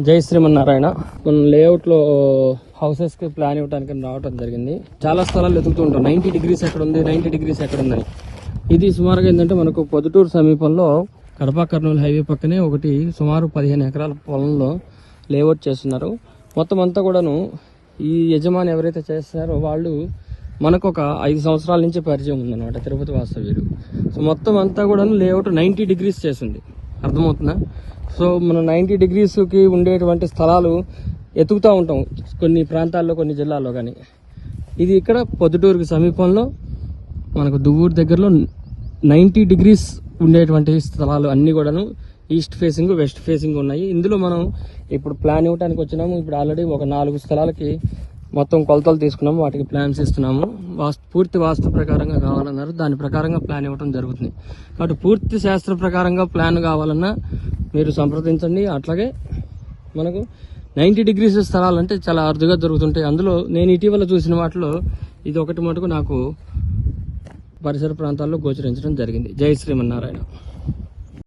జై శ్రీమన్నారాయణ. మన లేఅవుట్లో హౌసెస్ కి ప్లాన్ ఇవ్వడానికి రావడం జరిగింది. చాలా స్థలాలు వెతుకుతూ ఉంటాం, 90 డిగ్రీస్ ఎక్కడ ఉంది, 90 డిగ్రీస్ ఎక్కడ ఉందని. ఇది సుమారుగా ఏంటంటే మనకు పొద్దుటూరు సమీపంలో కడప కర్నూలు హైవే పక్కనే ఒకటి సుమారు 15 ఎకరాల పొలంలో లేఅవుట్ చేస్తున్నారు. మొత్తం అంతా కూడాను ఈ యజమాని ఎవరైతే చేస్తున్నారో వాళ్ళు మనకు ఒక 5 సంవత్సరాల నుంచి పరిచయం ఉందన్నమాట, తిరుపతి వాస్తవ్యుడు. సో మొత్తం అంతా కూడాను లేఅవుట్ 90 డిగ్రీస్ చేసింది, అర్థమవుతుందా? సో మనం 90 డిగ్రీస్కి ఉండేటువంటి స్థలాలు ఎతుకుతూ ఉంటాం కొన్ని ప్రాంతాల్లో, కొన్ని జిల్లాల్లో. కానీ ఇది ఇక్కడ పొద్దుటూరుకి సమీపంలో మనకు దువ్వూరు దగ్గరలో 90 డిగ్రీస్ ఉండేటువంటి స్థలాలు అన్నీ కూడాను ఈస్ట్ ఫేసింగ్, వెస్ట్ ఫేసింగ్ ఉన్నాయి. ఇందులో మనం ఇప్పుడు ప్లాన్ ఇవ్వడానికి వచ్చినాము. ఇప్పుడు ఆల్రెడీ ఒక 4 స్థలాలకి మొత్తం కొలతలు తీసుకున్నాము, వాటికి ప్లాన్స్ ఇస్తున్నాము. పూర్తి వాస్తు ప్రకారంగా కావాలన్నారు, దాని ప్రకారంగా ప్లాన్ ఇవ్వడం జరుగుతుంది. కాబట్టి పూర్తి శాస్త్ర ప్రకారంగా ప్లాన్ కావాలన్నా మీరు సంప్రదించండి. అట్లాగే మనకు 90 డిగ్రీస్ స్థలాలంటే చాలా అరుదుగా దొరుకుతుంటాయి. అందులో నేను ఇటీవల చూసిన వాటిలో ఇది ఒకటి మటుకు నాకు పరిసర ప్రాంతాల్లో గోచరించడం జరిగింది. జై శ్రీమన్నారాయణ.